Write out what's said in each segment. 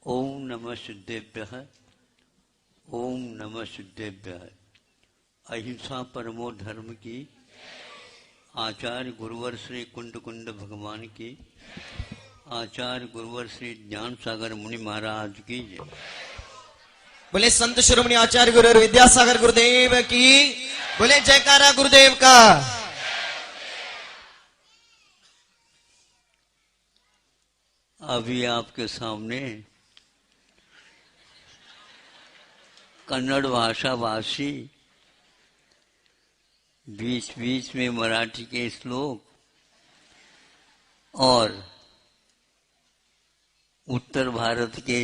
ओम नमः सिद्धेभ्यः। ओम नमः सिद्धेभ्यः। अहिंसा परमो धर्म की। आचार्य गुरुवर श्री कुंड कुंड भगवान की। आचार्य गुरुवर श्री ज्ञान सागर मुनि महाराज की जय। बोले संत शिरोमणि आचार्य गुरु विद्यासागर गुरुदेव की। बोले जयकारा गुरुदेव का। अभी आपके सामने कन्नड़ भाषा भाषी, बीच बीच में मराठी के श्लोक और उत्तर भारत के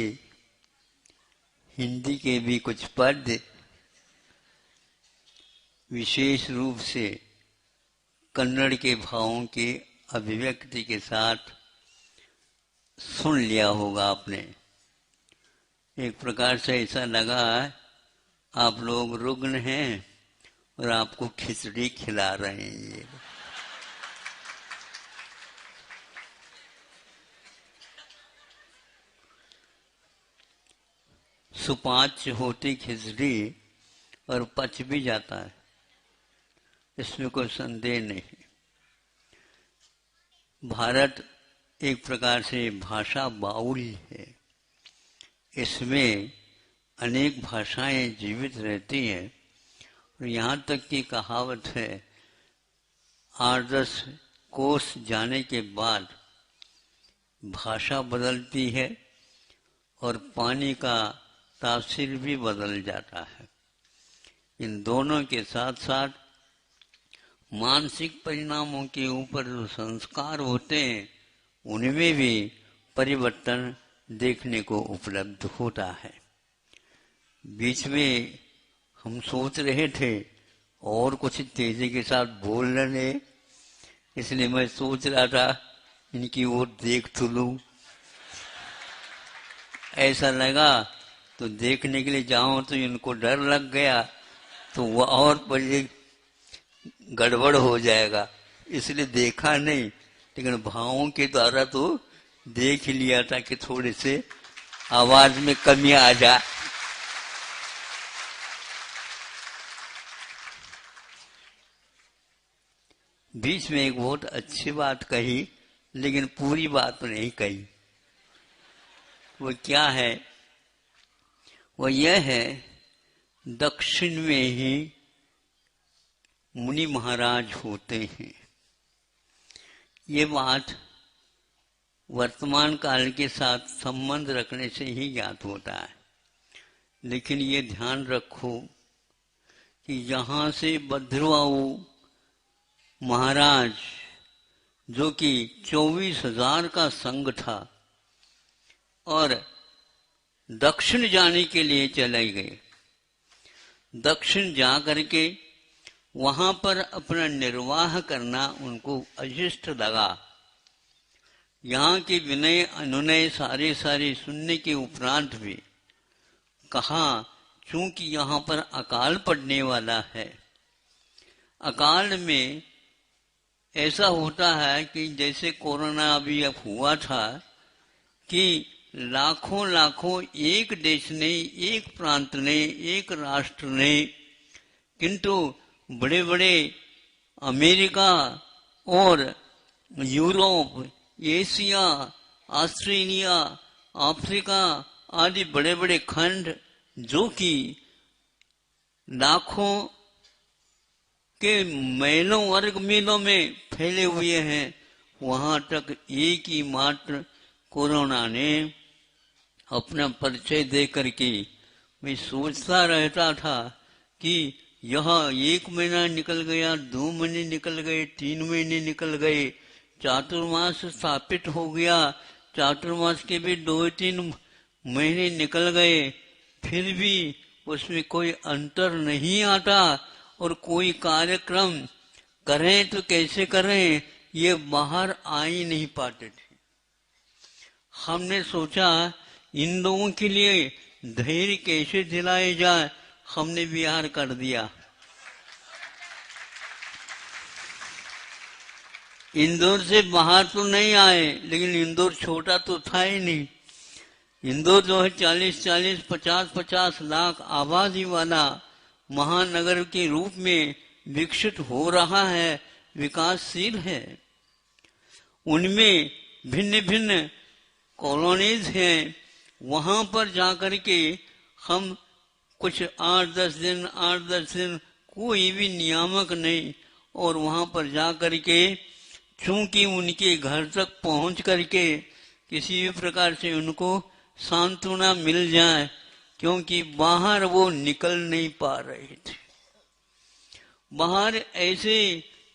हिंदी के भी कुछ पद विशेष रूप से कन्नड़ के भावों के अभिव्यक्ति के साथ सुन लिया होगा आपने। एक प्रकार से ऐसा लगा आप लोग रुग्ण हैं और आपको खिचड़ी खिला रहे हैं ये। सुपाच्य होती खिचड़ी और पच भी जाता है, इसमें कोई संदेह नहीं। भारत एक प्रकार से भाषा बाउल है। इसमें अनेक भाषाएं जीवित रहती हैं और यहाँ तक की कहावत है 8-10 कोस जाने के बाद भाषा बदलती है और पानी का तासीर भी बदल जाता है। इन दोनों के साथ साथ मानसिक परिणामों के ऊपर जो संस्कार होते हैं उनमें भी परिवर्तन देखने को उपलब्ध होता है। बीच में हम सोच रहे थे और कुछ तेजी के साथ बोल रहे, इसलिए मैं सोच रहा था इनकी ओर देख तो लूं। ऐसा लगा तो देखने के लिए जाऊं तो इनको डर लग गया तो वह और बड़ी गड़बड़ हो जाएगा, इसलिए देखा नहीं। लेकिन भावों के द्वारा तो देख ही लिया था कि थोड़े से आवाज में कमी आ जाए। बीच में एक बहुत अच्छी बात कही लेकिन पूरी बात नहीं कही। वो क्या है? वो यह है दक्षिण में ही मुनि महाराज होते हैं। ये बात वर्तमान काल के साथ संबंध रखने से ही ज्ञात होता है। लेकिन ये ध्यान रखो कि यहाँ से भद्रवाऊ महाराज जो कि 24,000 का संघ था और दक्षिण जाने के लिए चले गए। दक्षिण जा करके वहां पर अपना निर्वाह करना उनको अशिष्ट लगा। यहाँ के विनय अनुनय सारे सुनने के उपरांत भी कहा चूंकि यहाँ पर अकाल पड़ने वाला है। अकाल में ऐसा होता है कि जैसे कोरोना अभी अब हुआ था कि लाखों एक देश ने, एक प्रांत ने, एक राष्ट्र ने, किंतु बड़े बड़े अमेरिका और यूरोप, एशिया, ऑस्ट्रेलिया, अफ्रीका आदि बड़े बड़े खंड जो कि लाखों के मैलों वर्ग मीलों में फैले हुए हैं, वहां तक एक ही मात्र कोरोना ने अपना परिचय दे करके मैं सोचता रहता था कि यह 1 महीना निकल गया, 2 महीने निकल गए, 3 महीने निकल गए, चातुर्मास स्थापित हो गया, चातुर्मास के भी 2-3 महीने निकल गए, फिर भी उसमें कोई अंतर नहीं आता और कोई कार्यक्रम करें तो कैसे करें ये बाहर आ ही नहीं पाते थे। हमने सोचा इन लोगों के लिए धैर्य कैसे दिलाया जाए, हमने विहार कर दिया। इंदौर से बाहर तो नहीं आए, लेकिन इंदौर छोटा तो था ही नहीं। इंदौर जो है 40-40, 50-50 लाख आबादी वाला महानगर के रूप में विकसित हो रहा है, विकासशील है। उनमें भिन्न भिन्न कॉलोनीज हैं। वहां पर जाकर के हम कुछ 8-10 दिन कोई भी नियामक नहीं, और वहां पर जाकर के चूंकि उनके घर तक पहुंच करके किसी भी प्रकार से उनको सांत्वना मिल जाए, क्योंकि बाहर वो निकल नहीं पा रहे थे। बाहर ऐसे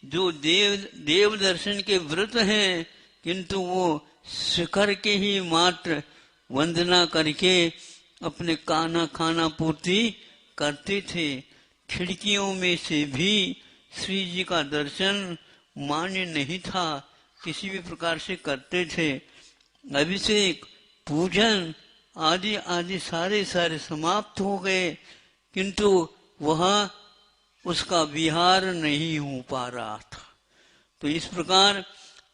जो देव दर्शन के व्रत हैं, किंतु वो शिखर के ही मात्र वंदना करके अपने खाना पूर्ति करते थे। खिड़कियों में से भी श्री जी का दर्शन मान्य नहीं था, किसी भी प्रकार से करते थे। अभिषेक, पूजन आदि आदि सारे समाप्त हो गए, किंतु वह उसका विहार नहीं हो पा रहा था। तो इस प्रकार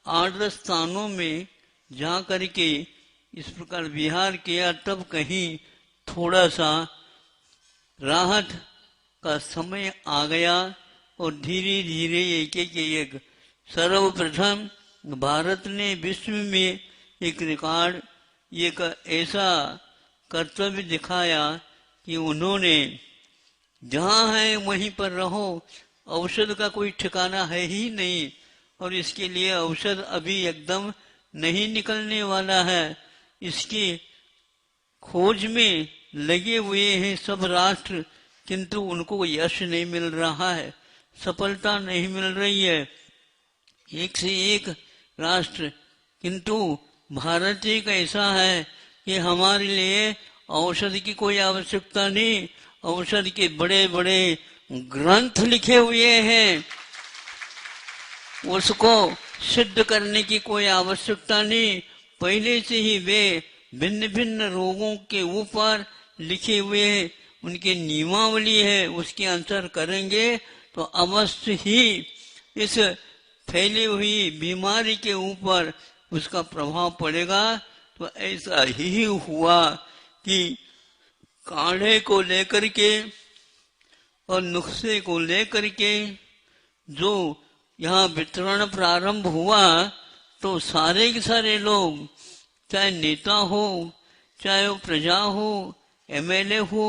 8-10 स्थानों में जा करके इस प्रकार विहार किया, तब कहीं थोड़ा सा राहत का समय आ गया, और धीरे धीरे एक सर्वप्रथम भारत ने विश्व में एक रिकॉर्ड, एक ऐसा कर्तव्य दिखाया कि उन्होंने जहां है वहीं पर रहो, औषध का कोई ठिकाना है ही नहीं, और इसके लिए औषध अभी एकदम नहीं निकलने वाला है। इसकी खोज में लगे हुए हैं सब राष्ट्र, किंतु उनको यश नहीं मिल रहा है, सफलता नहीं मिल रही है, एक से एक राष्ट्र। किंतु भारत एक ऐसा है कि हमारे लिए औषध की कोई आवश्यकता नहीं। औषध के बड़े बड़े ग्रंथ लिखे हुए हैं, उसको सिद्ध करने की कोई आवश्यकता नहीं। पहले से ही वे भिन्न भिन्न रोगों के ऊपर लिखे हुए हैं, उनकी नियमावली है, उसके अनुसार करेंगे तो अवश्य ही इस फैली हुई बीमारी के ऊपर उसका प्रभाव पड़ेगा। तो ऐसा ही हुआ कि काढ़े को लेकर के और नुस्खे को लेकर के जो यहाँ वितरण प्रारंभ हुआ, तो सारे के सारे लोग, चाहे नेता हो, चाहे वो प्रजा हो, एमएलए हो,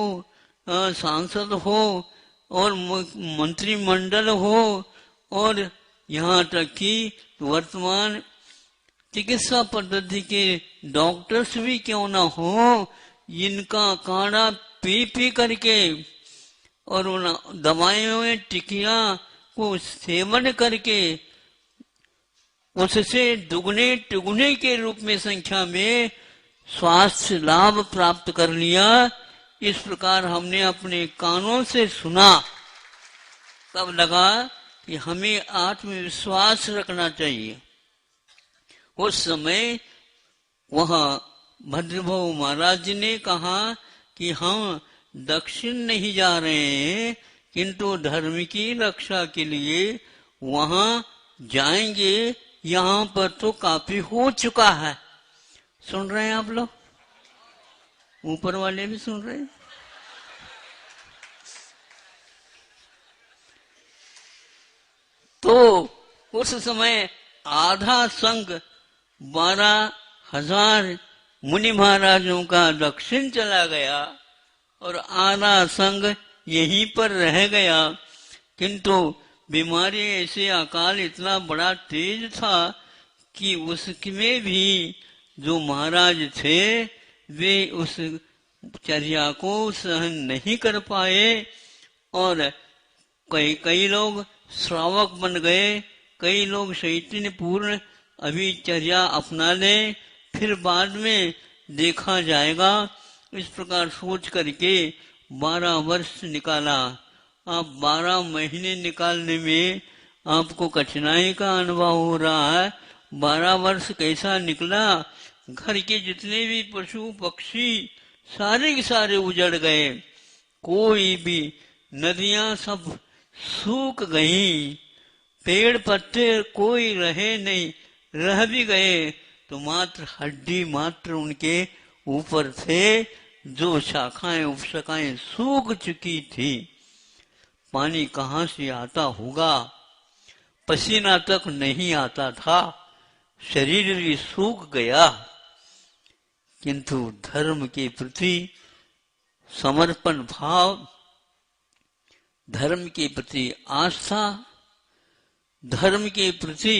सांसद हो, और मंत्रिमंडल हो, और यहाँ तक कि वर्तमान चिकित्सा पद्धति के डॉक्टर्स भी क्यों ना हो, इनका काढ़ा पी करके और उन दवाइयों में टिकिया को सेवन करके उससे दुगने तिगुने के रूप में संख्या में स्वास्थ्य लाभ प्राप्त कर लिया। इस प्रकार हमने अपने कानों से सुना, तब लगा कि हमें आत्मविश्वास रखना चाहिए। उस समय वहां भद्रभव महाराज जी ने कहा कि हम दक्षिण नहीं जा रहे हैं, किंतु धर्म की रक्षा के लिए वहां जाएंगे। यहाँ पर तो काफी हो चुका है। सुन रहे हैं आप लोग? ऊपर वाले भी सुन रहे हैं? तो उस समय आधा संघ 12,000 मुनि महाराजों का दक्षिण चला गया और आधा संघ यहीं पर रह गया। किंतु बीमारी ऐसे अकाल इतना बड़ा तेज था कि उसमें भी जो महाराज थे वे उस चर्या को सहन नहीं कर पाए, और कई लोग श्रावक बन गए, कई लोग चैतन्य पूर्ण अभी चर्या अपना ले, फिर बाद में देखा जाएगा। इस प्रकार सोच करके 12 वर्ष निकाला। आप 12 महीने निकालने में आपको कठिनाई का अनुभव हो रहा है। 12 वर्ष कैसा निकला, घर के जितने भी पशु पक्षी सारे के सारे उजड़ गए, कोई भी, नदियां सब सूख गई, पेड़ पत्ते कोई रहे नहीं, रह भी गए तो मात्र हड्डी मात्र उनके ऊपर से जो शाखाएं उपशाखाएं सूख चुकी थी, पानी कहां से आता होगा, पसीना तक नहीं आता था, शरीर भी सूख गया, किंतु धर्म के प्रति समर्पण भाव, धर्म के प्रति आस्था, धर्म के प्रति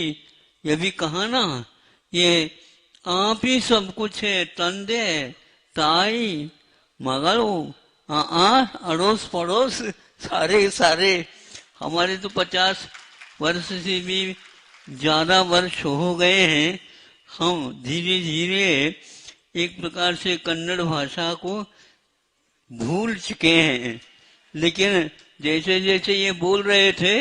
ये भी कहा ना, ये आप ही सब कुछ है, तंदे ताई मगरो अड़ोस पड़ोस सारे सारे। हमारे तो 50 वर्ष से भी ज्यादा वर्ष हो गए हैं। हम धीरे धीरे एक प्रकार से कन्नड़ भाषा को भूल चुके हैं, लेकिन जैसे जैसे ये बोल रहे थे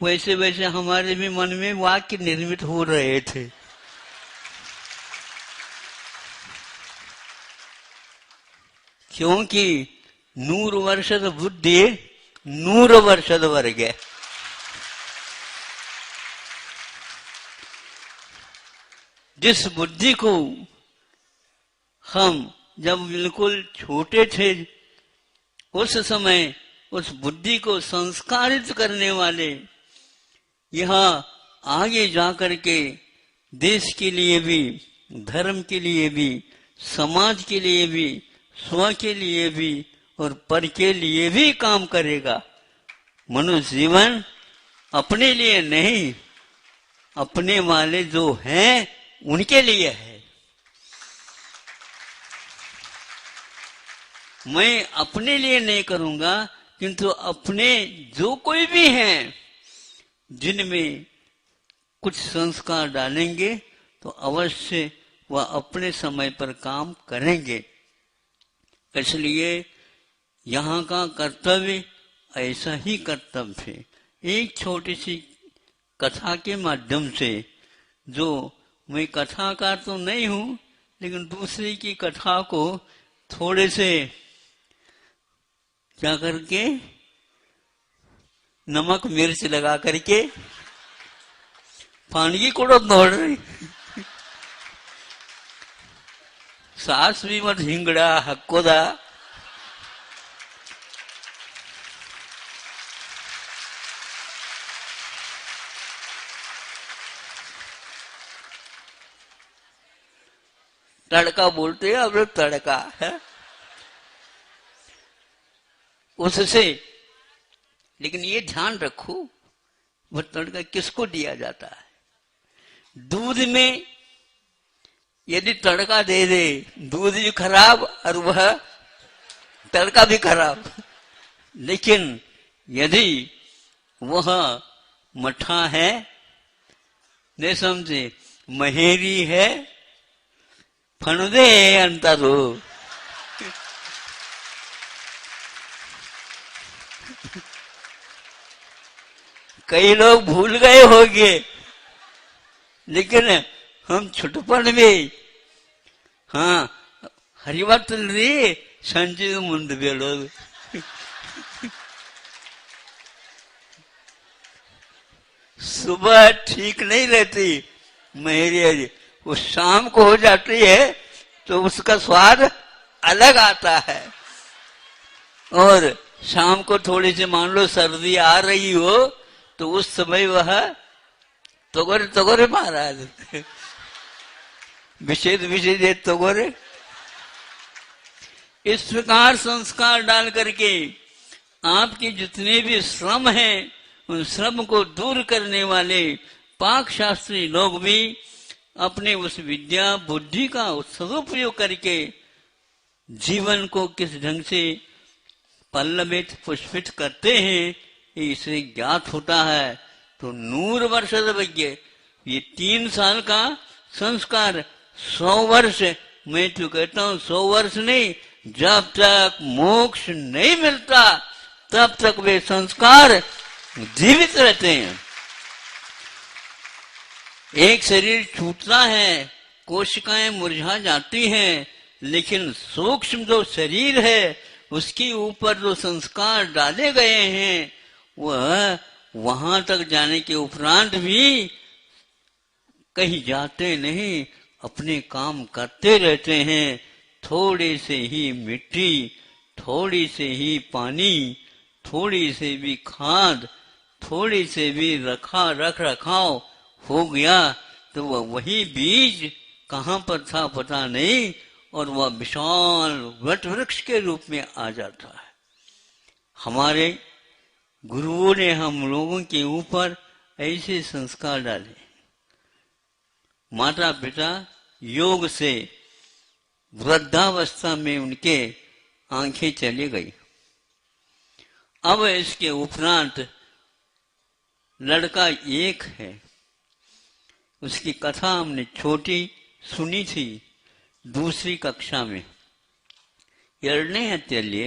वैसे वैसे हमारे भी मन में वाक्य निर्मित हो रहे थे। क्योंकि 100 ವರ್ಷದ बुद्धि 100 ವರ್ಷದವರೆಗೆ। जिस बुद्धि को हम जब बिल्कुल छोटे थे उस समय उस बुद्धि को संस्कारित करने वाले यहाँ आगे जाकर के देश के लिए भी, धर्म के लिए भी, समाज के लिए भी, स्व के लिए भी और पर के लिए भी काम करेगा। मनुष्य जीवन अपने लिए नहीं, अपने वाले जो हैं उनके लिए है। मैं अपने लिए नहीं करूंगा, किंतु अपने जो कोई भी हैं जिनमें कुछ संस्कार डालेंगे तो अवश्य वह अपने समय पर काम करेंगे। इसलिए यहाँ का कर्तव्य ऐसा ही कर्तव्य है। एक छोटी सी कथा के माध्यम से, जो मैं कथाकार तो नहीं हूं, लेकिन दूसरे की कथा को थोड़े से क्या करके नमक मिर्च लगा करके पानी को दौड़ रही सास भी मत हिंगड़ा हक्कोदा। तड़का बोलते हैं अब तड़का है उससे। लेकिन ये ध्यान रखो वह तड़का किसको दिया जाता है। दूध में यदि तड़का दे दे, दूध भी खराब और वह तड़का भी खराब। लेकिन यदि वह मठा है, नहीं समझे, महेरी है, फणदे अंतरो कई लोग भूल गए होंगे, लेकिन हम छुटपन में हाँ हरिवतन रे संजय मुंड बेलो सुबह ठीक नहीं रहती मेरी, वो शाम को हो जाती है तो उसका स्वाद अलग आता है। और शाम को थोड़ी सी मान लो सर्दी आ रही हो तो उस समय वह तोगरे तोगरे महाराज विषेद विषेद तोगरे। इस प्रकार संस्कार डाल करके आपके जितने भी श्रम हैं उन श्रम को दूर करने वाले पाक शास्त्री लोग भी अपने उस विद्या बुद्धि का सदुपयोग करके जीवन को किस ढंग से पल्लवित पुष्पित करते हैं इसे ज्ञात होता है। तो 100 ವರ್ಷದ ಬಗ್ಗೆ ये 3 साल का संस्कार 100 वर्ष, मैं तो कहता हूं 100 वर्ष नहीं, जब तक मोक्ष नहीं मिलता तब तक वे संस्कार जीवित रहते हैं। एक शरीर छूटता है, कोशिकाएं मुरझा जाती हैं, लेकिन सूक्ष्म जो शरीर है उसके ऊपर जो संस्कार डाले गए हैं वह वहां तक जाने के उपरांत भी कहीं जाते नहीं, अपने काम करते रहते हैं। थोड़े से ही मिट्टी, थोड़ी से ही पानी, थोड़ी से भी खाद, थोड़ी से भी रख रखाव हो गया तो वही बीज कहाँ पर था पता नहीं, और वह विशाल वट वृक्ष के रूप में आ जाता है। हमारे गुरुओं ने हम लोगों के ऊपर ऐसे संस्कार डाले। माता पिता योग से वृद्धावस्था में उनके आंखें चली गई। अब इसके उपरांत लड़का एक है, उसकी कथा हमने छोटी सुनी थी दूसरी कक्षा में। ಎರಡನೇ ಹತ್ತಿಯಲ್ಲಿ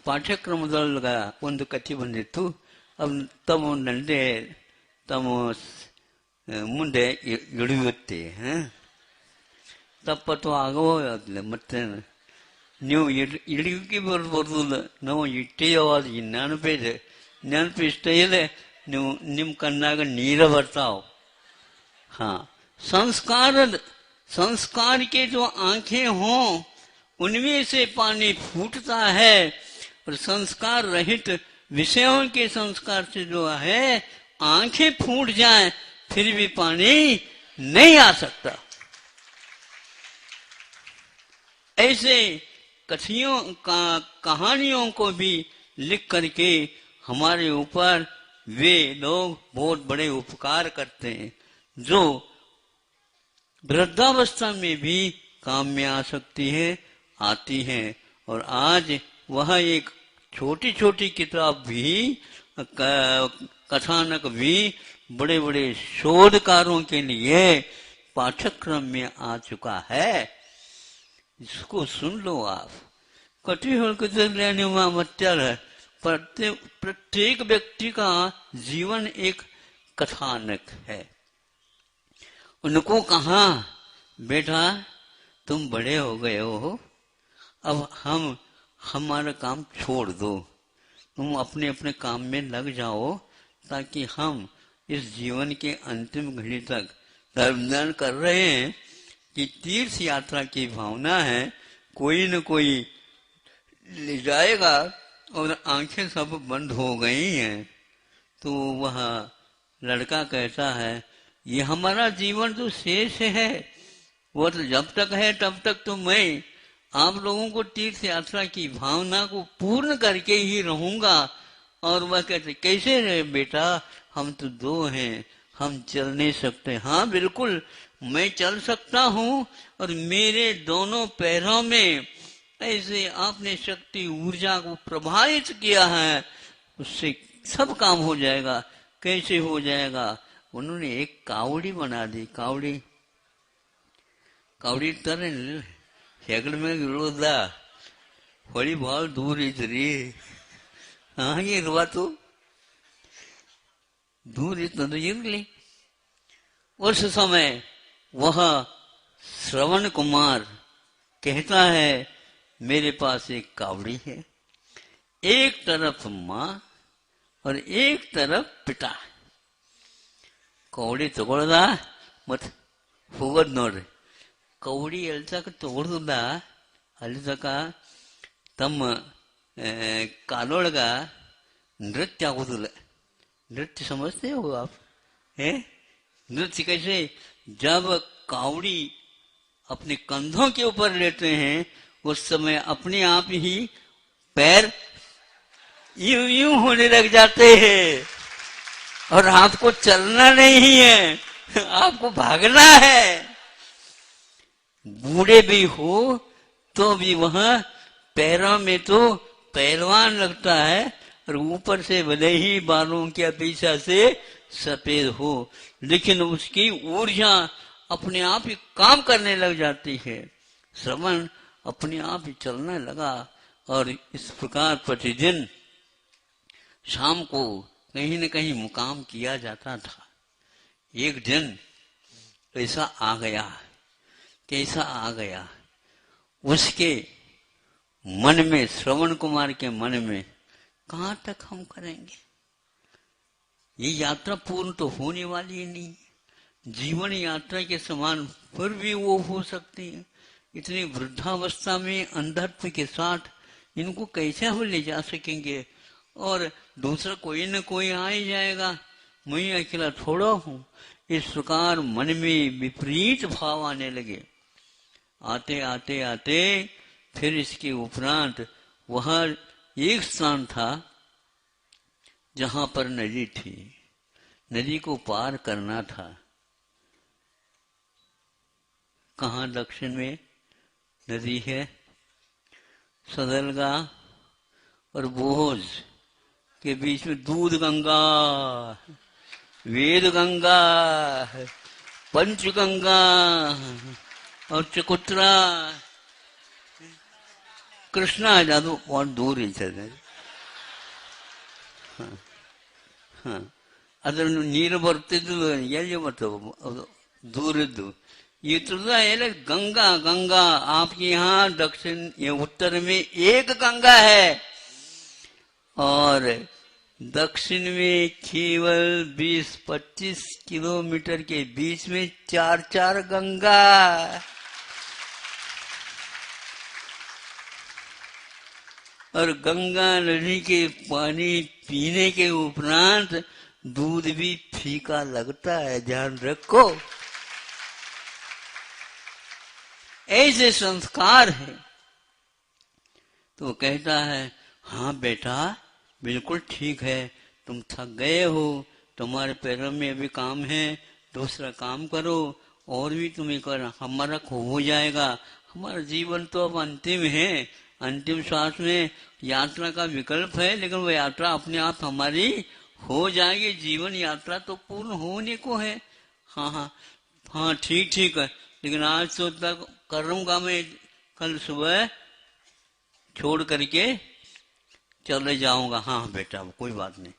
ಪಾಠ್ಯಕ್ರಮದೊಳಗ ಒಂದು ಕಥೆ ಬಂದಿತ್ತು. ತಮ್ಮ ನಂದೆ ತಮ್ಮ ಮುಂದೆ ಇಳಿಯುತ್ತೆ. ತಪ್ಪತ್ತು ಆಗೋದಿಲ್ಲ. ಮತ್ತೆ ನೀವು ಇಳಿಕೆ ಬರೋದಿಲ್ಲ. ನಾವು ಇಟ್ಟೇವಾದ ಈ ನೆನಪು ಇಷ್ಟ ಇದೆ. ನೀವು ನಿಮ್ಮ ಕಣ್ಣಾಗ ನೀರ ಬರ್ತಾವ. हाँ, संस्कार के जो आंखें हों उनमें से पानी फूटता है, और संस्कार रहित विषयों के संस्कार से जो है आंखें फूट जाएं फिर भी पानी नहीं आ सकता। ऐसे कहानियों को भी लिख करके हमारे ऊपर वे लोग बहुत बड़े उपकार करते हैं, जो वृद्धावस्था में भी काम में आ सकती है, आती है। और आज वह एक छोटी छोटी किताब भी, कथानक भी बड़े बड़े शोधकारों के लिए पाठ्यक्रम में आ चुका है। इसको सुन लो आप। कटी लेने प्रत्येक व्यक्ति का जीवन एक कथानक है। उनको कहा, बेटा तुम बड़े हो गए हो, अब हमारा काम छोड़ दो, तुम अपने अपने काम में लग जाओ, ताकि हम इस जीवन के अंतिम घड़ी तक धर्मदान कर रहे हैं कि तीर्थ यात्रा की भावना है, कोई न कोई ले जाएगा, और आंखें सब बंद हो गई हैं। तो वह लड़का कहता है, ये हमारा जीवन तो शेष है, वो तो जब तक है तब तक तो मैं आप लोगों को तीर्थ यात्रा की भावना को पूर्ण करके ही रहूंगा। और वह कहते, कैसे रहे बेटा, हम तो दो हैं, हम चल नहीं सकते। हाँ बिल्कुल, मैं चल सकता हूँ, और मेरे दोनों पैरों में ऐसे आपने शक्ति ऊर्जा को प्रभावित किया है, उससे सब काम हो जाएगा। कैसे हो जाएगा? उन्होंने एक कावड़ी बना दी। कावड़ी तरह ಹೆಗಲ ಮೇಲೆ ಇಳೋದ ಹೊಳಿ ಬಹಳ ದೂರ ಐತ್ರಿ. ಹಾಗೆ ಇರ್ವಾತು, दूर इतना इरली। उस समय वह श्रवण कुमार कहता है, मेरे पास एक कावड़ी है, एक तरफ माँ और एक तरफ पिता. कौड़ी तಗೊಳ್ದ मत ಹೋಗೋದ್ ನೋಡ್ರಿ. कौड़ी ಎಲ್ಲಿ ತನಕ ತಗೊಳ್ದ ಅಲ್ಲಿ ತನಕ ತಮ್ಮ ಕಾಲೊಳಗ नृत्य आಗೋದಿಲ್ಲ. नृत्य समझते हो आप? नृत्य कैसे? जब कावड़ी अपने कंधों के ऊपर लेते हैं उस समय अपने आप ही पैर यूं यूं होने लग जाते हैं, और आपको चलना नहीं है, आपको भागना है. बूढ़े भी हो तो भी वहां पैरों में तो पहलवान लगता है, और ऊपर से भले ही बालों के पीछा से सफेद हो, लेकिन उसकी ऊर्जा अपने आप ही काम करने लग जाती है. श्रवण अपने आप ही चलने लगा, और इस प्रकार प्रतिदिन शाम को कहीं न कहीं मुकाम किया जाता था. एक दिन ऐसा आ गया, कैसा आ गया, उसके मन में, श्रवण कुमार के मन में, कहां तक हम करेंगे, ये यात्रा पूर्ण तो होने वाली ही नहीं. जीवन यात्रा के समान फिर भी वो हो सकती है. इतनी वृद्धावस्था में अंधत्व के साथ इनको कैसे हम ले जा सकेंगे? और दूसरा कोई न कोई आ ही जाएगा, मैं अकेला थोड़ा हूं। इस प्रकार मन में विपरीत भाव आने लगे। आते आते आते फिर इसके उपरांत वहां एक स्थान था जहां पर नदी थी, नदी को पार करना था। कहाँ दक्षिण में नदी है? सदलगा और बोझ के बीच में दूध गंगा, वेद गंगा, पंच गंगा और चकुत्रा। कृष्णा जादू बहुत दूर ಇರ್ತದೆ. ಅದನ್ನು ನೀರು ಬರ್ತಿದ್ದು ಎಲ್ಲಿ ಬರ್ತವೆ दूरದ್ದು. ये तो है गंगा, गंगा आपके यहाँ दक्षिण या उत्तर में एक गंगा है और दक्षिण में केवल 20-25 किलोमीटर के बीच में 4 गंगा। और गंगा नदी के पानी पीने के उपरांत दूध भी फीका लगता है, ध्यान रखो। ऐसे संस्कार है। तो कहता है हाँ बेटा बिल्कुल ठीक है, तुम थक गए हो, तुम्हारे पैरों में अभी काम है, दूसरा काम करो और भी तुम्हें कर, हमारा हो जाएगा। हमारा जीवन तो अब अंतिम है, अंतिम श्वास में यात्रा का विकल्प है, लेकिन वो यात्रा अपने आप हमारी हो जाएगी। जीवन यात्रा तो पूर्ण होने को है। हाँ हाँ हाँ ठीक ठीक है, लेकिन आज तो तक करूंगा मैं, कल सुबह छोड़ करके चले जाऊंगा। हाँ बेटा कोई बात नहीं,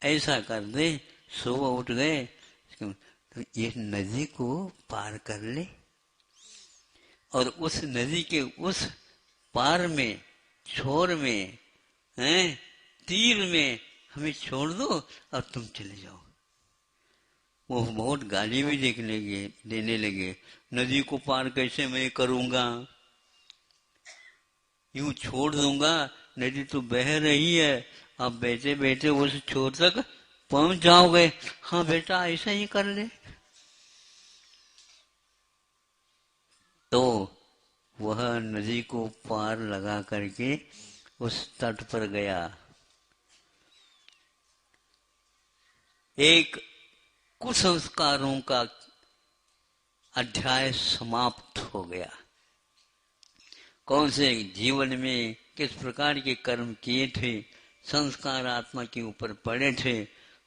ऐसा कर दे। सुबह उठ गए तो ये नदी को पार कर ले और उस नदी के उस पार में, छोर में, तीर में हमें छोड़ दो और तुम चले जाओ। वो बहुत गाली भी देने लगे, नदी को पार कैसे मैं करूंगा, यूं छोड़ दूंगा, नदी तो बह रही है, अब बैठे बैठे उस छोर तक पहुंच जाओगे। हाँ बेटा ऐसा ही कर ले। तो वह नदी को पार लगा करके उस तट पर गया। एक कुसंस्कारों का अध्याय समाप्त हो गया। कौन से जीवन में किस प्रकार के कर्म किए थे, संस्कार आत्मा के ऊपर पड़े थे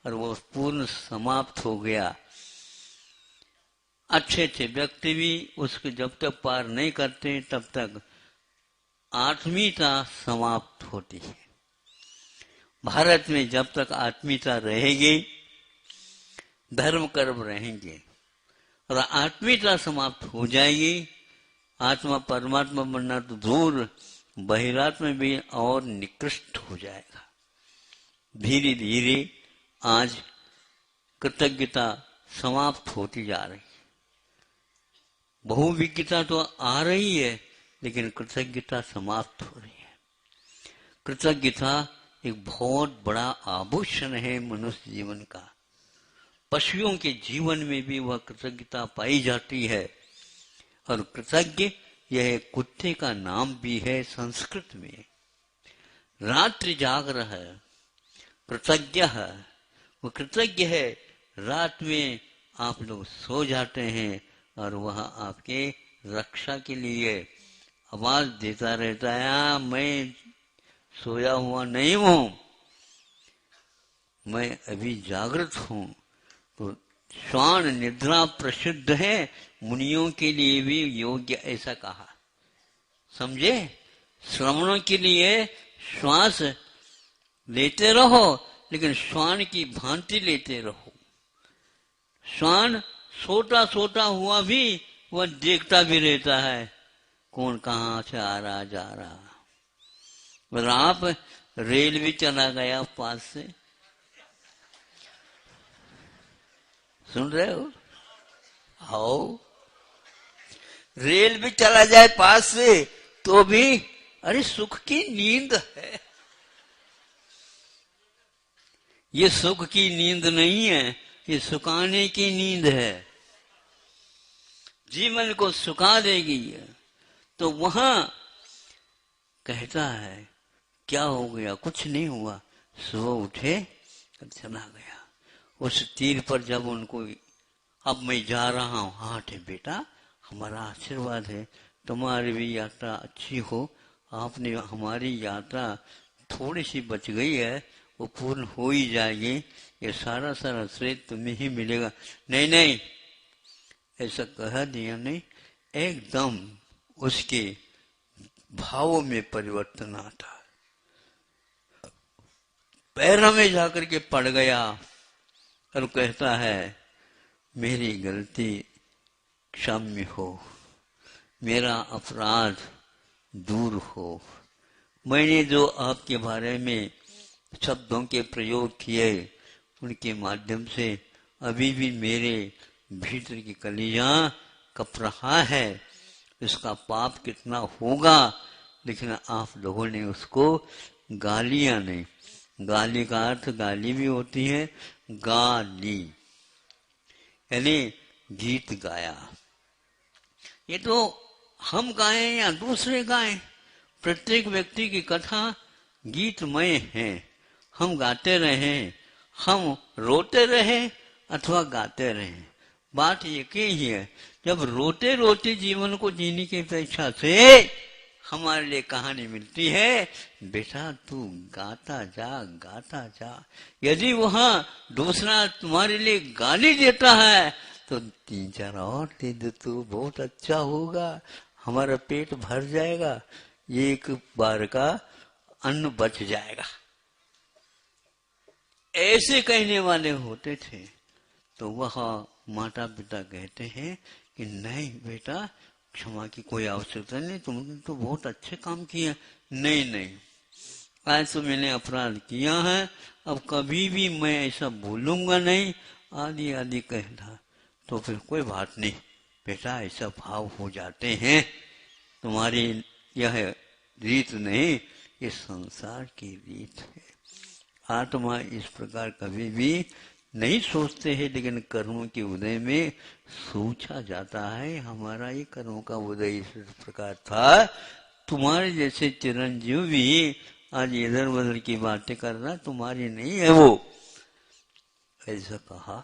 और वो पूर्ण समाप्त हो गया। अच्छे अच्छे व्यक्ति भी उसको जब तक पार नहीं करते तब तक आत्मीयता समाप्त होती है। भारत में जब तक आत्मीयता रहेगी, धर्म कर्म रहेंगे और आत्मीयता समाप्त हो जाएगी, आत्मा परमात्मा बनना तो दूर, बहिरात्मा भी और निकृष्ट हो जाएगा। धीरे धीरे आज कृतज्ञता समाप्त होती जा रही है। बहुविज्ञता तो आ रही है, लेकिन कृतज्ञता समाप्त हो रही है। कृतज्ञता एक बहुत बड़ा आभूषण है मनुष्य जीवन का। पशुओं के जीवन में भी वह कृतज्ञता पाई जाती है और कृतज्ञ यह कुत्ते का नाम भी है संस्कृत में। रात्रि जागरः कृतज्ञ है, वो कृतज्ञ है। रात में आप लोग सो जाते हैं और वह आपके रक्षा के लिए आवाज देता रहता है, मैं सोया हुआ नहीं हूं, मैं अभी जागृत हूं। तो श्वान निद्रा प्रसिद्ध है, मुनियों के लिए भी योग्य, ऐसा कहा। समझे? श्रवणों के लिए श्वास लेते रहो, लेकिन श्वान की भांति लेते रहो। श्वान सोता सोता हुआ भी वह देखता भी रहता है कौन कहाँ से आ रहा जा रहा। और आप रेल भी चला गया पास से, सुन रहे हो? आओ रेल भी चला जाए पास से तो भी अरे सुख की नींद है। ये सुख की नींद नहीं है, ये सुखाने की नींद है, जीवन को सुखा देगी। तो वहां कहता है क्या हो गया, कुछ नहीं हुआ, सुबह उठे चला गया। उस तीर पर जब उनको अब मैं जा रहा हूं, हाँ बेटा हमारा आशीर्वाद है, तुम्हारी भी यात्रा अच्छी हो, आपने हमारी यात्रा थोड़ी सी बच गई है वो पूर्ण हो ही जाएगी, ये सारा श्रेय तुम्हें ही मिलेगा। नहीं नहीं ऐसा कह दिया नहीं, एकदम उसके भावों में परिवर्तन आता, पैरों में जाकर के पड़ गया और कहता है मेरी गलती क्षम्य हो, मेरा अपराध दूर हो, मैंने जो आपके बारे में शब्दों के प्रयोग किए उनके माध्यम से अभी भी मेरे भीतर की कलियां कप रहा है, इसका पाप कितना होगा, लेकिन आप लोगों ने उसको गालियां नहीं, गाली का अर्थ गाली भी होती है, गाली यानी गीत गाया। ये तो हम गाएं या दूसरे गाएं, प्रत्येक व्यक्ति की कथा गीतमय है। हम गाते रहें, हम रोते रहें अथवा गाते रहें, बात एक ही है। जब रोते रोते जीवन को जीने की अपेक्षा से हमारे लिए कहानी मिलती है, बेटा तू गाता जा। यदि वहां दूसरा तुम्हारे लिए गाली देता है तो 3-4 और दे दे तो बहुत अच्छा होगा, हमारा पेट भर जाएगा, एक बार का अन्न बच जाएगा। ऐसे कहने वाले होते थे। तो वह माता पिता कहते हैं कि नहीं बेटा क्षमा की कोई आवश्यकता नहीं, तुमने तो बहुत अच्छे काम किए। नहीं आज तो मैंने अपराध किया है, अब कभी भी मैं ऐसा बोलूंगा नहीं, आदि कहता। तो फिर कोई बात नहीं बेटा, ऐसा भाव हो जाते हैं, तुम्हारी यह रीत नहीं, ये संसार की रीत है। आत्मा इस प्रकार कभी भी नहीं सोचते हैं, लेकिन कर्मों के उदय में सोचा जाता है। हमारा ही कर्मों का उदय इस प्रकार था। तुम्हारे जैसे चिरंजीव भी आज इधर उधर की बातें करना तुम्हारी नहीं है वो, ऐसा कहा।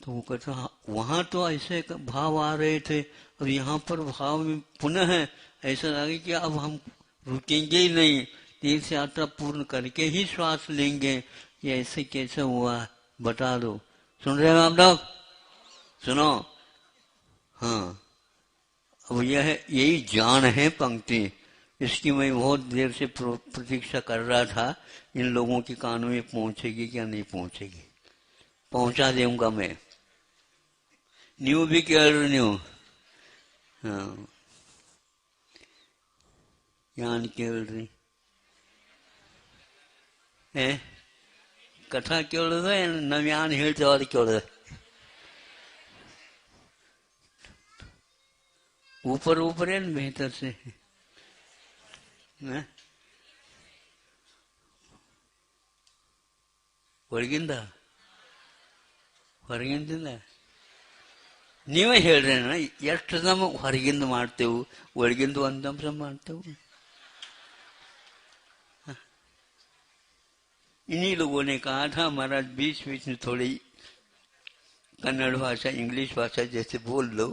तो वो कहता वहां तो ऐसे भाव आ रहे थे, अब यहाँ पर भाव में पुनः ऐसा लगे कि अब हम रुकेंगे ही नहीं, तीर्थ यात्रा पूर्ण करके ही श्वास लेंगे। ये ऐसे कैसे हुआ बता दो। सुन रहे हो आप लोग? सुनो। हाँ, अब यही जान है पंक्ति, इसकी मैं बहुत देर से प्रतीक्षा कर रहा था, इन लोगों के कानों में पहुंचेगी क्या नहीं पहुंचेगी। पहुंचा दूंगा मैं। न्यू भी न्यू हाँ यान ಕೇಳ್ರಿ ಕಥಾ ಕೇಳೋದ ನಾವ್ ಯಾನ್ ಹೇಳ್ತೇವ ಅದು ಕೇಳೋದ ऊपर ऊपर है बेहतर से ಒಳಗಿಂದ ಹೊರಗಿಂದ ನೀವೇ ಹೇಳ್ರಿ ಎಷ್ಟು ನಮ್ಮ ಹೊರಗಿಂದ ಮಾಡ್ತೇವು ಒಳಗಿಂದ ಒಂದ್ ಅಂಶ ಮಾಡ್ತೇವು। इन्हीं लोगों ने कहा था महाराज बीच बीच में थोड़ी कन्नड़ भाषा इंग्लिश भाषा जैसे बोल लो।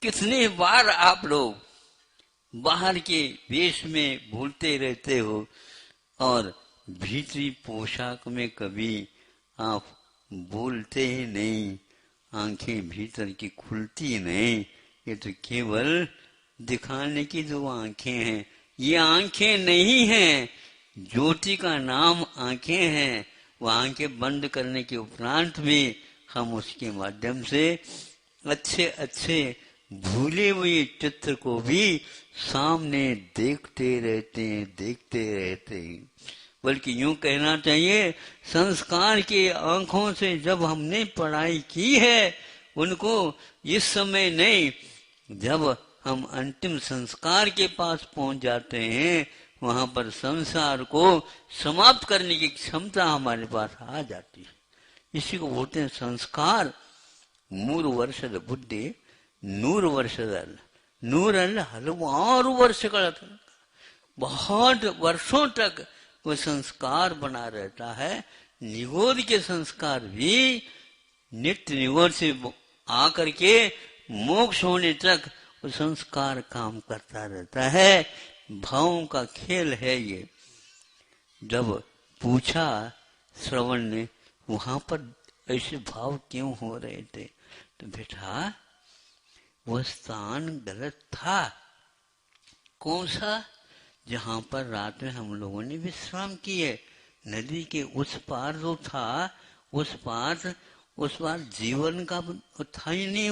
कितने बार आप लोग बाहर के वेश में भूलते रहते हो और भीतरी पोशाक में कभी आप बोलते ही नहीं, आंखें भीतर की खुलती नहीं। ये तो केवल दिखाने की जो आंखें हैं, ये आंखें नहीं हैं, ज्योति का नाम आंखें हैं। वो आंखें बंद करने के उपरांत भी हम उसके माध्यम से अच्छे अच्छे भूले हुए चित्र को भी सामने देखते रहते हैं। बल्कि यूं कहना चाहिए, संस्कार की आंखों से जब हमने पढ़ाई की है उनको इस समय नहीं, जब हम अंतिम संस्कार के पास पहुंच जाते हैं वहां पर संसार को समाप्त करने की क्षमता हमारे पास आ जाती है। इसी को बोलते हैं संस्कार। 3 ವರ್ಷದ ಬುದ್ಧಿ 100 ವರ್ಷದಲ್ಲ, 100 ಹಲವಾರು ವರ್ಷಗಳ ತನಕ, बहुत वर्षों तक वो संस्कार बना रहता है। निगोद के संस्कार भी नित्य निगोद से आकर के मोक्ष होने तक वो संस्कार काम करता रहता है। भावों का खेल है ये। जब पूछा श्रवण ने वहां पर ऐसे भाव क्यों हो रहे थे, तो बेटा वह स्थान गलत था। कौन सा? जहां पर रात में हम लोगों ने विश्राम किए। नदी के उस पार जो था, उस पार जीवन का था ही नहीं।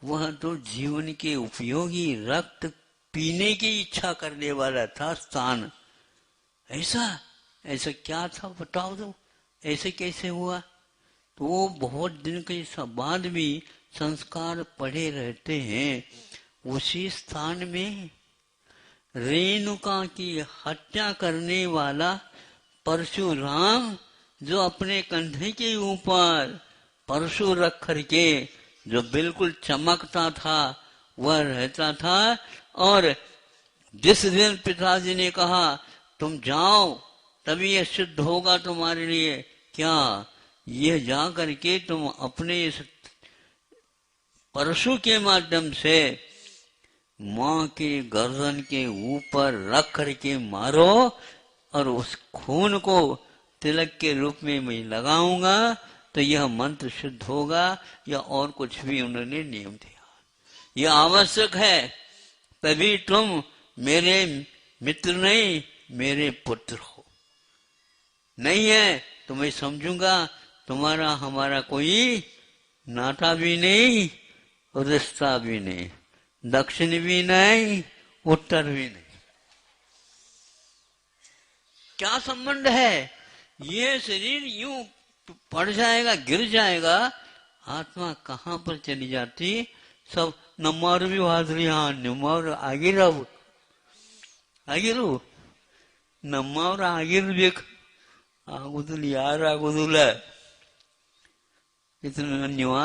वह तो जीवन के उपयोगी रक्त पीने की इच्छा करने वाला था स्थान। ऐसा क्या था बताओ तो, ऐसे कैसे हुआ? तो बहुत दिन के बाद भी संस्कार पड़े रहते हैं। उसी स्थान में रेणुका की हत्या करने वाला परशुराम, जो अपने कंधे के ऊपर परशु रख करके जो बिल्कुल चमकता था वह रहता था। और जिस दिन पिताजी ने कहा तुम जाओ तभी यह सिद्ध होगा तुम्हारे लिए, क्या यह जा करके तुम अपने इस परशु के माध्यम से मां के गर्दन के ऊपर रख करके मारो और उस खून को तिलक के रूप में मैं लगाऊंगा तो यह मंत्र सिद्ध होगा, या और कुछ भी उन्होंने नियम दिया। यह आवश्यक है, तभी तुम मेरे मित्र नहीं मेरे पुत्र हो। नहीं है तो मैं समझूंगा तुम्हारा हमारा कोई नाता भी नहीं, रिश्ता भी नहीं, दक्षिण भी नहीं, उत्तर भी नहीं। क्या संबंध है? ये शरीर यूं पड़ जाएगा, गिर जाएगा, आत्मा कहां पर चली जाती? सब नम्मार भी हाजरी, हाँ नम्मार ಆಗಿರು ನಮ್ಮವ್ರ ಆಗಿರ್ಬೇಕು, ಆಗುದಿಲ್ಲ, ಯಾರಾಗುದಿಲ್ಲ. ಇದನ್ನ ನೀವು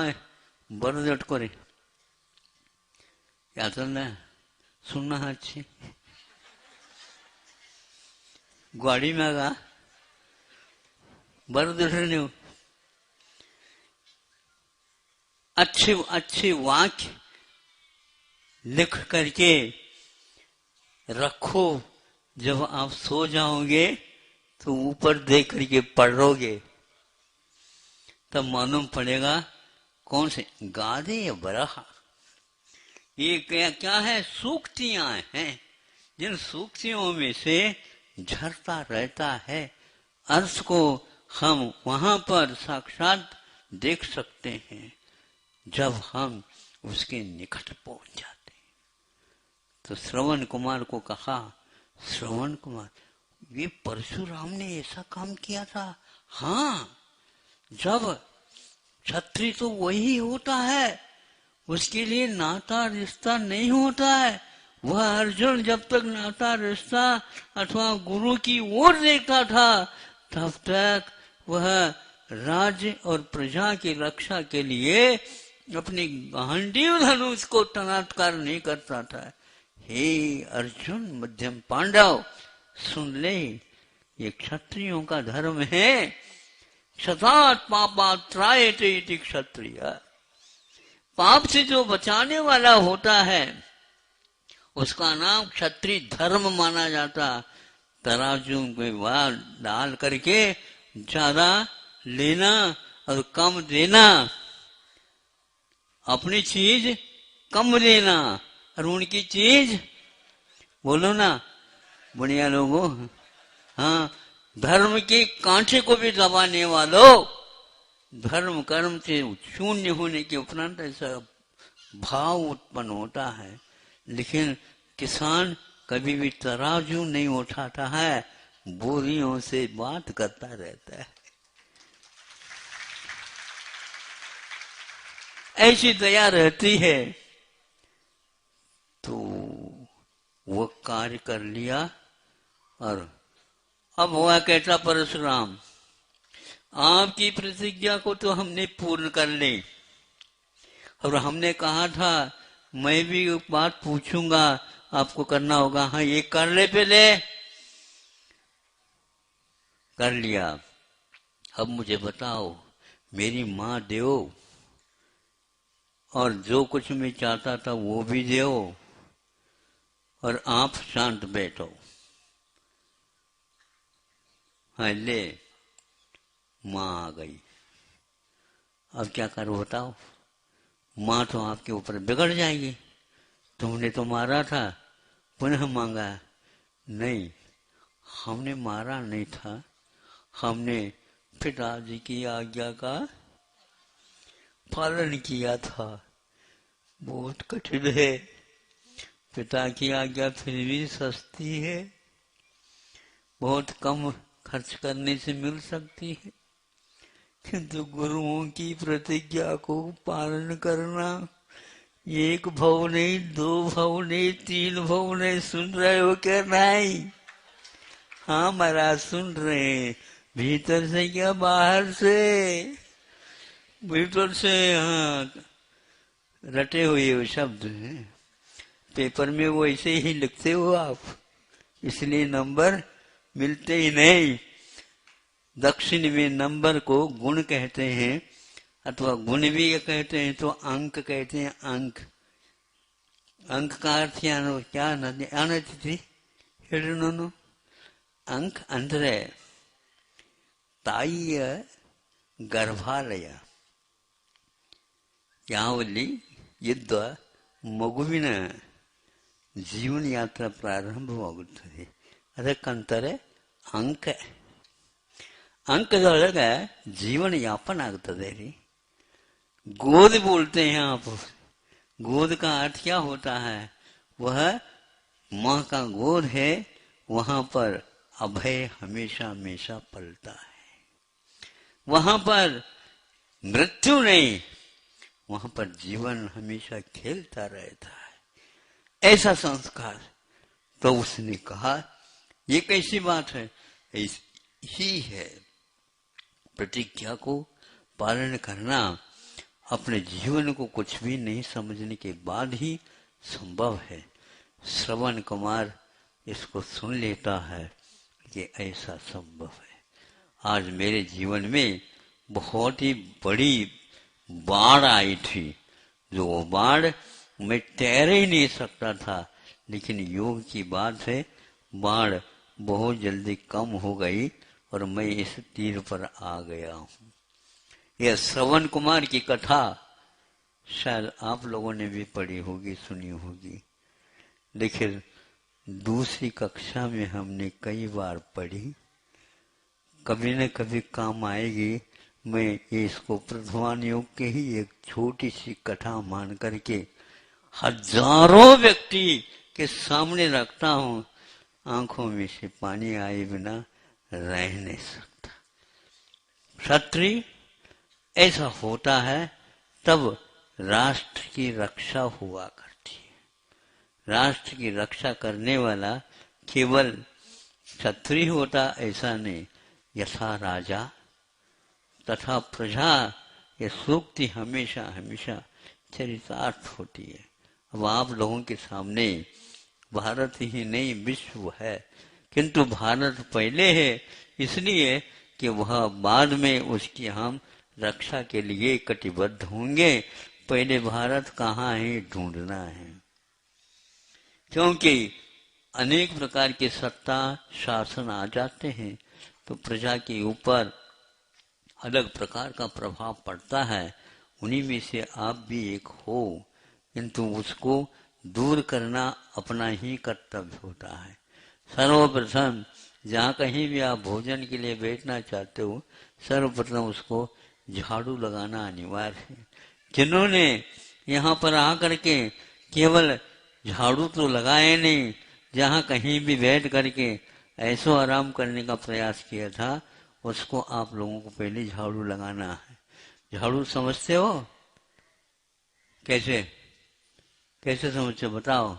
ಬರೆದಿಟ್ಕೊರಿ. ಯಾಕಂದ್ರೆ ಸುಣ್ಣ ಹಚ್ಚಿ ಗಾಡಿ ಮ್ಯಾಗ ಬರೆದಿಟ್ರಿ ನೀವು. अच्छे वाक्य लिख करके रखो, जब आप सो जाओगे तो ऊपर देख करके पढ़ोगे तब मालूम पड़ेगा कौन से गादे या बरहा। ये क्या है? सूक्तियां हैं, जिन सूक्तियों में से झरता रहता है। अर्थ को हम वहां पर साक्षात देख सकते हैं जब हम उसके निकट पहुंच जाते हैं। तो श्रवण कुमार को कहा, श्रवण कुमार ये परशुराम ने ऐसा काम किया था? हाँ, जब क्षत्रिय तो वही होता है, उसके लिए नाता रिश्ता नहीं होता है। वह अर्जुन जब तक नाता रिश्ता अथवा गुरु की ओर देखता था तब तक वह राज्य और प्रजा की रक्षा के लिए अपनी गांडीव धनुष को तनात्कार नहीं करता था। हे अर्जुन मध्यम पांडव, सुन ले, ये क्षत्रियों का धर्म है। क्षतात् पापात् त्रायते इति क्षत्रिय। पाप से जो बचाने वाला होता है उसका नाम क्षत्रिय धर्म माना जाता। तराजू में वार डाल करके ज्यादा लेना और कम देना, अपनी चीज कम लेना और उनकी चीज, बोलो ना बढ़िया लोगों, हाँ, धर्म के कांटे को भी दबाने वालों, धर्म कर्म से शून्य होने के उपरांत ऐसा भाव उत्पन्न होता है। लेकिन किसान कभी भी तराजू नहीं उठाता है, बोरियों से बात करता रहता है। ऐसी दया रहती है, तो वो कार्य कर लिया। और अब हुआ कहता परशुराम, आपकी प्रतिज्ञा को तो हमने पूर्ण कर ली, और हमने कहा था मैं भी एक बात पूछूंगा, आपको करना होगा। हाँ, ये कर ले, पहले कर लिया। अब मुझे बताओ, मेरी माँ दो, और जो कुछ मैं चाहता था वो भी दो, और आप शांत बैठो। हाँ, ले माँ आ गई। अब क्या करो बताओ? माँ तो आपके ऊपर बिगड़ जाएगी, तुमने तो मारा था, पुनः मांगा। नहीं, हमने मारा नहीं था, हमने पिताजी की आज्ञा का पालन किया था। बहुत कठिन है, पिता की आज्ञा फिर भी सस्ती है, बहुत कम खर्च करने से मिल सकती है, किंतु गुरुओं की प्रतिज्ञा को पालन करना, एक भाव नहीं, दो भाव नहीं, तीन भाव नहीं, सुन रहे हो क्या? नहीं। हाँ महाराज, सुन रहे हैं। भीतर से क्या बाहर से? भीतर से। हाँ, रटे हुए वो शब्द हैं, पेपर में वो ऐसे ही लिखते हो आप, इसलिए नंबर मिलते ही नहीं। दक्षिण में नंबर को गुण कहते हैं, अथवा गुण भी कहते हैं, तो अंक कहते हैं। अंक, अंक का अर्थ क्या आना थी? हेडनो अंक अंदर ताई ಗರ್ಭಾಲಯ ಯಾವಲ್ಲಿ ಇದ್ದ ಮಗುವಿನ ಜೀವನ ಯಾತ್ರಾ ಪ್ರಾರಂಭವಾಗುತ್ತದೆ, ಅದಕ್ಕಂತಾರೆ ಅಂಕ. अंकदೊಳಗೆ जीवन यापन आगतದೆ ರೀ. गोद बोलते हैं आप, गोद का अर्थ क्या होता है? वह माँ का गोद है, वहां पर अभय हमेशा हमेशा पलता है, वहां पर मृत्यु नहीं, वहां पर जीवन हमेशा खेलता रहता है, ऐसा संस्कार। तो उसने कहा ये कैसी बात है? ही है, प्रतिज्ञा को पालन करना अपने जीवन को कुछ भी नहीं समझने के बाद ही संभव है। श्रवण कुमार इसको सुन लेता है कि ऐसा संभव है। आज मेरे जीवन में बहुत ही बड़ी बाढ़ आई थी, जो वो बाढ़ मैं तैर ही नहीं सकता था, लेकिन योग की बात है, बाढ़ बहुत जल्दी कम हो गई और मैं इस तीर पर आ गया हूं। यह श्रवण कुमार की कथा शायद आप लोगों ने भी पढ़ी होगी, सुनी होगी, लेकिन दूसरी कक्षा में हमने कई बार पढ़ी, कभी न कभी काम आएगी। मैं इसको प्रधान योग के ही एक छोटी सी कथा मान करके हजारों व्यक्ति के सामने रखता हूं, आंखों में से पानी आए बिना रह नहीं सकता। क्षत्रिय ऐसा होता है, तब राष्ट्र की रक्षा हुआ करती है। राष्ट्र की रक्षा करने वाला केवल क्षत्रिय होता ऐसा नहीं, यथा राजा तथा प्रजा, यह सूक्ति हमेशा हमेशा चरितार्थ होती है। अब आप लोगों के सामने भारत ही नहीं विश्व है, किंतु भारत पहले है, इसलिए कि वह बाद में उसकी हम रक्षा के लिए कटिबद्ध होंगे। पहले भारत कहाँ है ढूंढना है, क्योंकि अनेक प्रकार के सत्ता शासन आ जाते हैं तो प्रजा के ऊपर अलग प्रकार का प्रभाव पड़ता है। उन्हीं में से आप भी एक हो, किंतु उसको दूर करना अपना ही कर्तव्य होता है। सर्वप्रथम जहाँ कहीं भी आप भोजन के लिए बैठना चाहते हो, सर्वप्रथम उसको झाड़ू लगाना अनिवार्य है। जिन्होंने यहाँ पर आकर के केवल झाड़ू तो लगाए नहीं, जहाँ कहीं भी बैठ करके ऐसो आराम करने का प्रयास किया था, उसको आप लोगों को पहले झाड़ू लगाना है। झाड़ू समझते हो? कैसे कैसे समझते बताओ?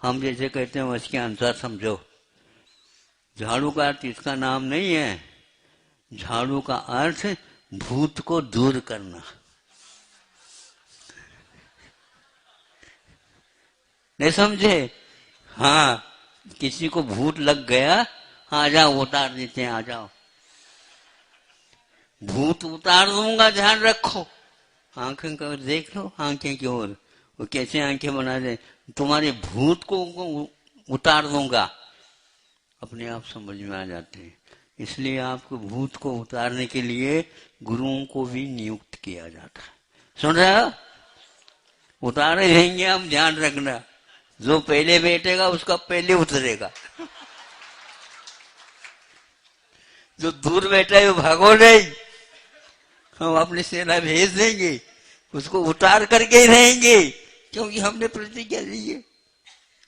हम जैसे कहते हैं उसके अनुसार समझो। झाड़ू का अर्थ इसका नाम नहीं है। झाड़ू का अर्थ भूत को दूर करना। नहीं समझे? हाँ, किसी को भूत लग गया, आ जाओ उतार देते हैं, आ जाओ। भूत उतार दूंगा, ध्यान रखो। आंखें का देख लो, आंखें की ओर। वो कैसे आंखें बना दे, तुम्हारे भूत को उतार दूंगा। अपने आप समझ में आ जाते हैं। इसलिए आपको भूत को उतारने के लिए गुरुओं को भी नियुक्त किया जाता है। सुन रहे हो? उतारे रहेंगे हम, ध्यान रखना। जो पहले बैठेगा उसका पहले उतरेगा। जो दूर बैठा है वो भागो नहीं। हम अपनी सेना भेज देंगे, उसको उतार करके ही रहेंगे, क्योंकि हमने प्रतिज्ञा ली है।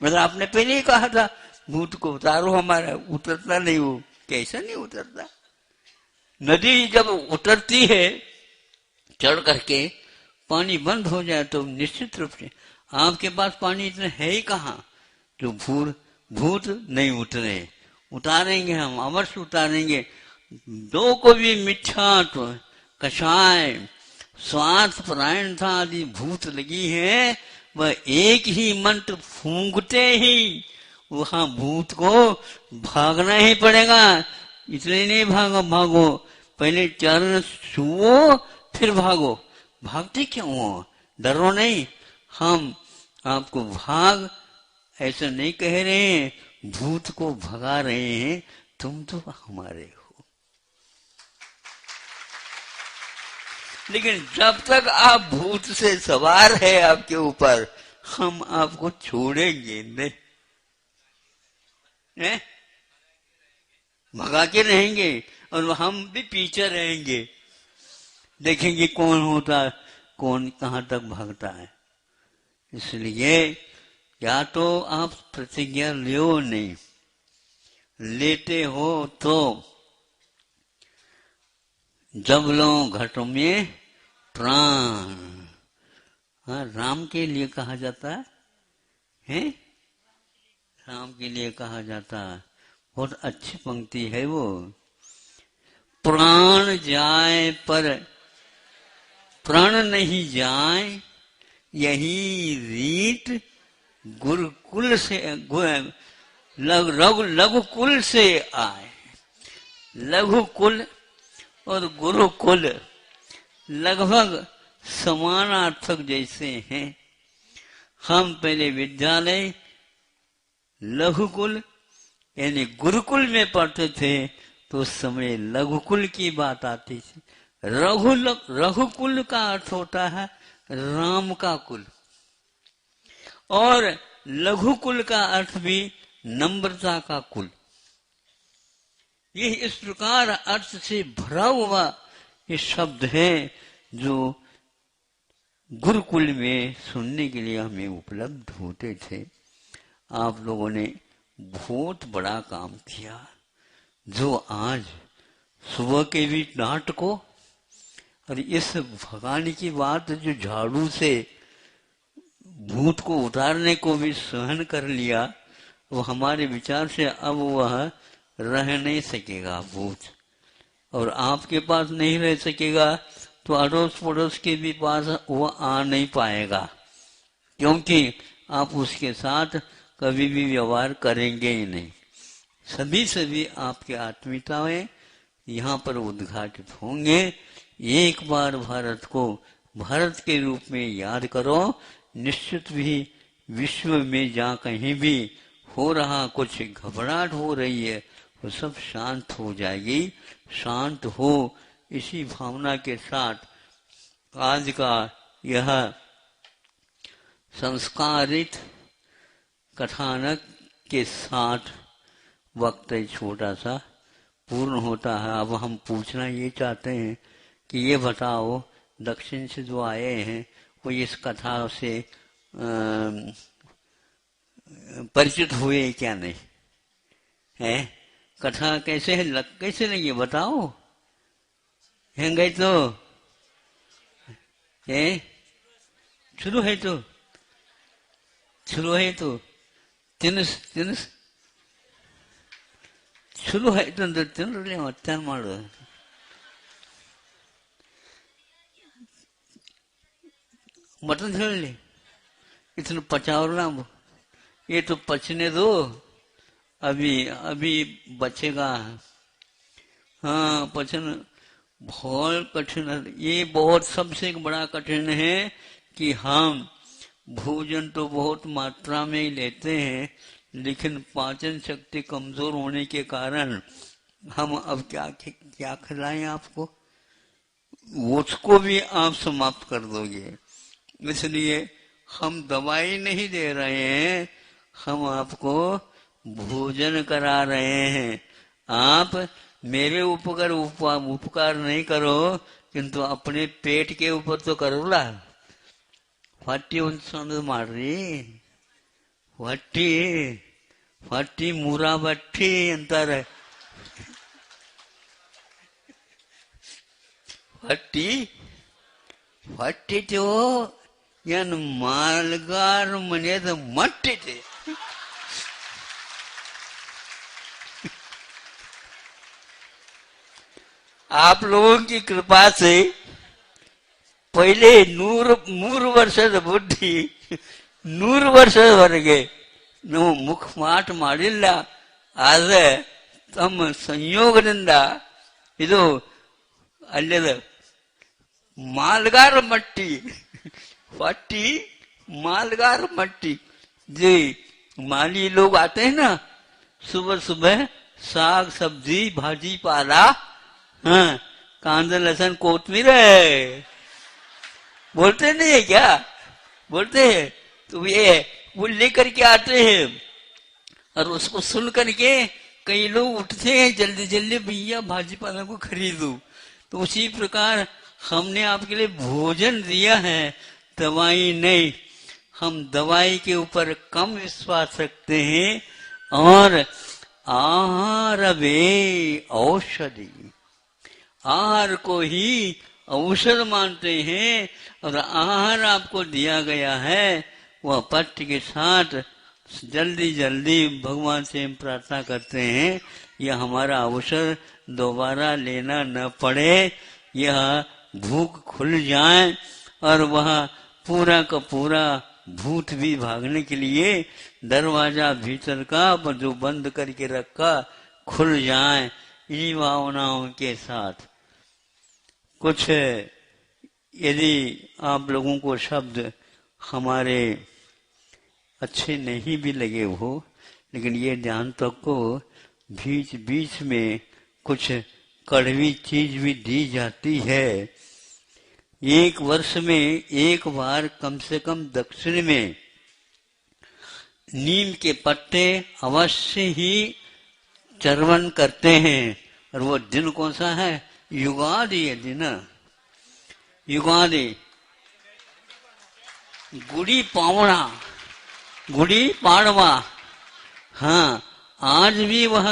मतलब आपने पहले ही कहा था भूत को उतारो, हमारा उतरता नहीं। वो कैसा नहीं उतरता? नदी जब उतरती है चढ़ करके, पानी बंद हो जाए तो निश्चित रूप से आपके पास पानी इतना है ही कहाँ जो भूत नहीं उतरे। उतारेंगे हम, अवश्य उतारेंगे। दो को भी मिथ्यात्व, कषाय, स्वार्थ परायणता आदि भूत लगी है, वह एक ही मंत्र फूंकते ही वहां भूत को भागना ही पड़ेगा। इसलिए नहीं भागो, पहले चरण छुओ फिर भागो। भागते क्यों हो? डरो नहीं। हम आपको भाग ऐसा नहीं कह रहे हैं, भूत को भगा रहे हैं। तुम तो हमारे हो। लेकिन जब तक आप भूत से सवार है आपके ऊपर, हम आपको छोड़ेंगे नहीं। भगा के रहेंगे और हम भी पीछे रहेंगे, देखेंगे कौन होता, कौन कहां तक भागता है। इसलिए या तो आप प्रतिज्ञा लो, नहीं लेते हो तो जब लो घट में प्राण। हाँ, राम के लिए कहा जाता है, राम के लिए कहा जाता है। बहुत अच्छी पंक्ति है वो। प्राण जाए पर प्राण नहीं जाए, यही रीत गुरुकुल से लघुकुल से आए। लघुकुल और गुरुकुल लगभग समानार्थक जैसे हैं। हम पहले विद्यालय लघुकुल यानी गुरुकुल में पढ़ते थे, तो उस समय लघुकुल की बात आती थी। रघुकुल का अर्थ होता है राम का कुल, और लघुकुल का अर्थ भी नम्रता का कुल। ये इस प्रकार अर्थ से भरा हुआ ये शब्द है जो गुरुकुल में सुनने के लिए हमें उपलब्ध होते थे। आप लोगों ने बहुत बड़ा काम किया, जो आज सुबह के भी डांट को और इस भगाने की बात जो झाड़ू से भूत को उतारने को भी सहन कर लिया, वो हमारे विचार से अब वह रह नहीं सकेगा भूत, और आपके पास नहीं रह सकेगा तो अड़ोस पड़ोस के भी पास वो आ नहीं पाएगा, क्योंकि आप उसके साथ कभी भी व्यवहार करेंगे ही नहीं। सभी आपके आत्मीयताएं यहाँ पर उद्घाटित होंगे। एक बार भारत को भारत के रूप में याद करो, निश्चित भी विश्व में जहाँ कहीं भी हो रहा कुछ घबराहट हो रही है, वो सब शांत हो जाएगी। शांत हो, इसी भावना के साथ आज का यह संस्कारित कथानक के साथ वक्त छोटा सा पूर्ण होता है। अब हम पूछना ये चाहते हैं कि ये बताओ, दक्षिण से जो आए हैं वो इस कथा से परिचित हुए क्या नहीं है? कथा कैसे है, कैसे लगी बताओ? हैं गए तो है शुरू है तो ತಿನ್ನಿಸ್ ಚಲೋ ಆಯ್ತು ಅಂದ್ರೆ ತಿನ್ರಿ ಮತ್ತೇನ್ ಮಾಡು. मटन छेड़ ली इतना पचावला ये तो पचने दो अभी अभी बचेगा. हाँ पचन बहुत कठिन है. ये बहुत सबसे बड़ा कठिन है कि हम भोजन तो बहुत मात्रा में ही लेते हैं लेकिन पाचन शक्ति कमजोर होने के कारण हम अब क्या खिलाएं आपको, उसको भी आप समाप्त कर दोगे. इसलिए हम दवाई नहीं दे रहे हैं, हम आपको भोजन करा रहे हैं. आप मेरे उपकार नहीं करो किंतु अपने पेट के ऊपर तो करो ला. ಹೊಟ್ಟಿ ಒಂದು ಮಾಡ್ರಿ, ಹೊಟ್ಟಿ ಮೂರಾ ಬಟ್ಟಿ ಅಂತಾರೆ. ಹೊಟ್ಟಿತು ಏನು ಮಾಲ್ಗಾರ ಮನೆಯದ ಮಟ್ಟಿದೆ. आप लोगों की कृपा से पहले 100 ವರ್ಷದ ಬುದ್ಧಿ 100 ವರ್ಷದವರೆಗೆ ನಾವು ಮುಖ ಮಾಟ ಮಾಡಿಲ್ಲ. ಆದ್ರೆ ತಮ್ಮ ಸಂಯೋಗದಿಂದ ಇದು ಅಲ್ಲದ मालगार मट्टी फट्टी मालगार मट्टी. जी माली लोग आते हैं ना सुबह सुबह साग सब्जी भाजी पाला, हाँ कांदा लहसुन कोतमीर है बोलते नहीं है क्या, बोलते हैं तो ये वो लेकर के आते हैं और उसको सुन करके कई लोग उठते हैं जल्दी जल्दी भैया भाजी पाला को खरीदो. तो उसी प्रकार हमने आपके लिए भोजन दिया है, दवाई नहीं. हम दवाई के ऊपर कम विश्वास रखते हैं और आहार वे औषधि, आहार को ही औषध मानते हैं और आहार आपको दिया गया है वह पट्ट के साथ जल्दी जल्दी भगवान से हम प्रार्थना करते हैं यह हमारा अवसर दोबारा लेना न पड़े, यह भूख खुल जाए और वह पूरा का पूरा भूत भी भागने के लिए दरवाजा भीतर का जो बंद करके रखा खुल जाए. इन्हीं भावनाओं के साथ कुछ यदि आप लोगों को शब्द हमारे अच्छे नहीं भी लगे हो लेकिन ये ध्यान तक को बीच बीच में कुछ कड़वी चीज भी दी जाती है. एक वर्ष में एक बार कम से कम दक्षिण में नीम के पत्ते अवश्य ही चर्वण करते हैं. और वो दिन कौन सा है? युगादि है दिन, युगादि गुड़ी पावड़ा, गुड़ी पाड़वा. हाँ आज भी वह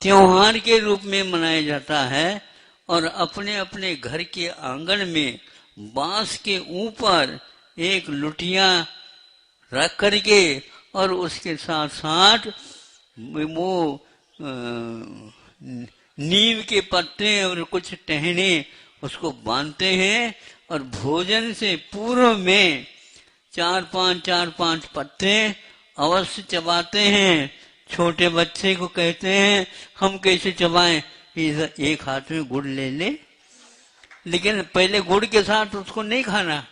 त्योहार के रूप में मनाया जाता है और अपने अपने घर के आंगन में बांस के ऊपर एक लुटिया रख करके और उसके साथ साथ वो नीम के पत्ते और कुछ टहने उसको बांधते हैं और भोजन से पूर्व में 4-5 पत्ते अवश्य चबाते हैं. छोटे बच्चे को कहते हैं हम कैसे चबाएं, एक हाथ में गुड़ ले ले, लेकिन पहले गुड़ के साथ उसको नहीं खाना.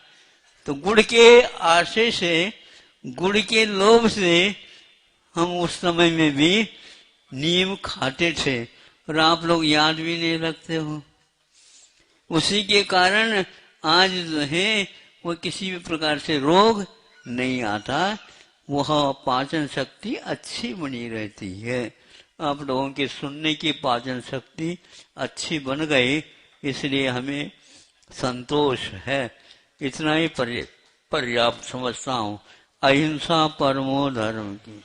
तो गुड़ के आशय से गुड़ के लोभ से हम उस समय में भी नीम खाते थे और आप लोग याद भी नहीं रखते हो. उसी के कारण आज जो है वो किसी भी प्रकार से रोग नहीं आता, वह पाचन शक्ति अच्छी बनी रहती है. आप लोगों के सुनने की पाचन शक्ति अच्छी बन गई इसलिए हमें संतोष है. इतना ही पर्याप्त समझता हूँ. अहिंसा परमो धर्म की